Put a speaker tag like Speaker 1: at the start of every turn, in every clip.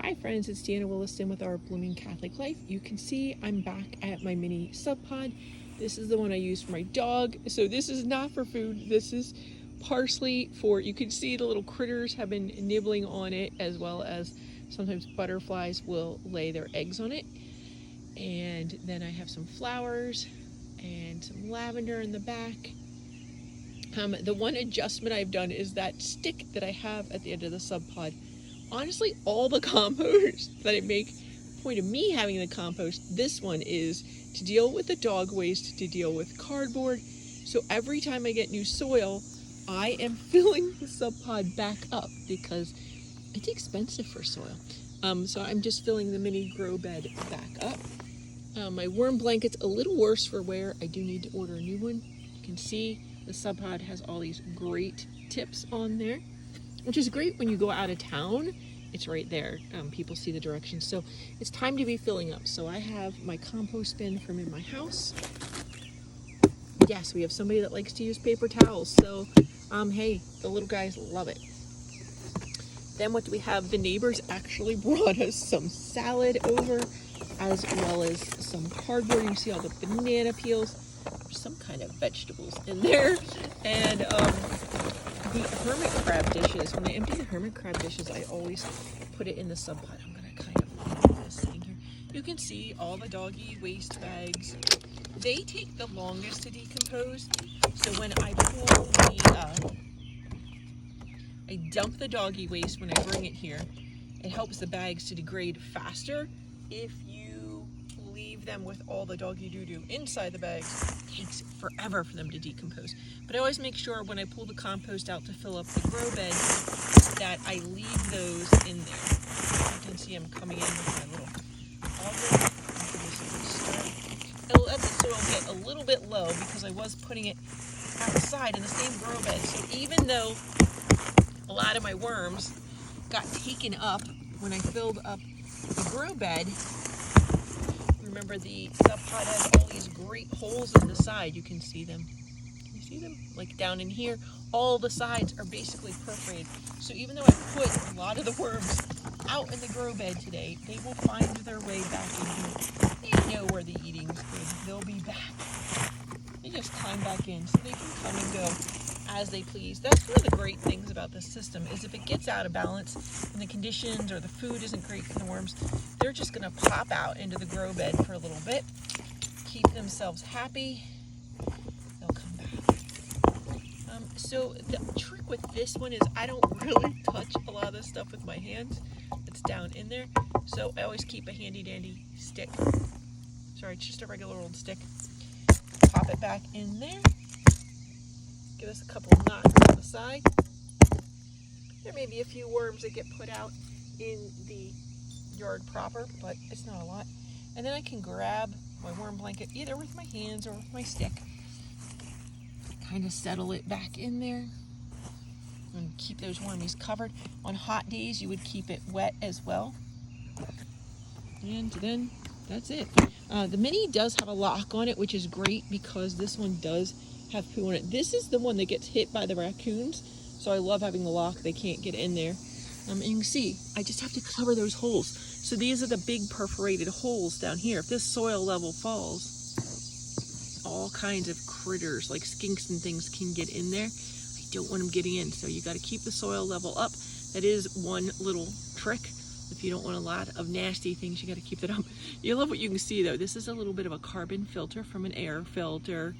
Speaker 1: Hi friends, it's Deanna Williston with Our Blooming Catholic Life. You can see I'm back at my mini sub pod. This is the one I use for my dog. So this is not for food. This is partially for, you can see the little critters have been nibbling on it, as well as sometimes butterflies will lay their eggs on it. And then I have some flowers and some lavender in the back. The one adjustment I've done is that stick that I have at the end of the sub pod. Honestly, all the compost that I make, point of me having the compost, this one is to deal with the dog waste, to deal with cardboard. So every time I get new soil, I am filling the sub pod back up because it's expensive for soil. So I'm just filling the mini grow bed back up. My worm blanket's a little worse for wear. I do need to order a new one. You can see the sub pod has all these great tips on there, which is great when you go out of town. It's right there. People see the directions. So it's time to be filling up. So I have my compost bin from in my house. Yes, we have somebody that likes to use paper towels. So, hey, the little guys love it. Then what do we have? The neighbors actually brought us some salad over, as well as some cardboard. You see all the banana peels. There's some kind of vegetables in there. And, the hermit crab dishes, when I empty the hermit crab dishes, I always put it in the sub pot. I'm going to kind of move this thing here. You can see all the doggy waste bags. They take the longest to decompose. So when I pull the, I dump the doggy waste when I bring it here. It helps the bags to degrade faster. If you leave them with all the doggy doo-doo inside the bags, it takes forever for them to decompose. But I always make sure when I pull the compost out to fill up the grow bed that I leave those in there. You can see I'm coming in with my little auger. It'll let the soil get a little bit low because I was putting it outside in the same grow bed. So even though a lot of my worms got taken up when I filled up the grow bed, remember the sub pod has all these great holes in the side. You can see them. Can you see them? Like down in here, all the sides are basically perforated. So even though I put a lot of the worms out in the grow bed today, they will find their way back in here. They know where the eating's good. They'll be back. They just climb back in so they can come and go as they please. That's one of the great things about this system, is if it gets out of balance and the conditions or the food isn't great for the worms, they're just going to pop out into the grow bed for a little bit, keep themselves happy, they'll come back. So the trick with this one is I don't really touch a lot of this stuff with my hands. It's down in there, so I always keep a handy dandy stick. Sorry, it's just a regular old stick. Pop it back in there. Give us a couple of knocks on the side. There may be a few worms that get put out in the yard proper, but it's not a lot. And then I can grab my worm blanket either with my hands or with my stick. Kind of settle it back in there and keep those wormies covered. On hot days, you would keep it wet as well. And then that's it. The mini does have a lock on it, which is great because this one does have poo on it. This is the one that gets hit by the raccoons, so I love having the lock. They can't get in there. And you can see, I just have to cover those holes. So these are the big perforated holes down here. If this soil level falls, all kinds of critters like skinks and things can get in there. I don't want them getting in, so you got to keep the soil level up. That is one little trick. If you don't want a lot of nasty things, you got to keep it up. You love what you can see though. This is a little bit of a carbon filter from an air filter.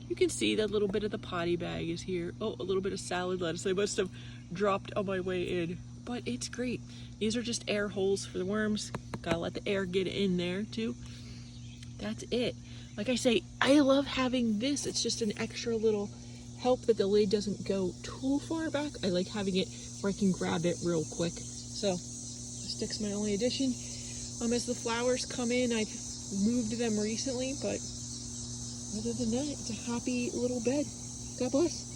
Speaker 1: You can see that little bit of the potty bag is here. Oh, a little bit of salad lettuce. I must have dropped on my way in, but it's great. These are just air holes for the worms. Gotta let the air get in there too. That's it. Like I say, I love having this. It's just an extra little help that the lid doesn't go too far back. I like having it where I can grab it real quick. So the stick's my only addition. As the flowers come in, I've moved them recently, but other than that, it's a happy little bed. God bless.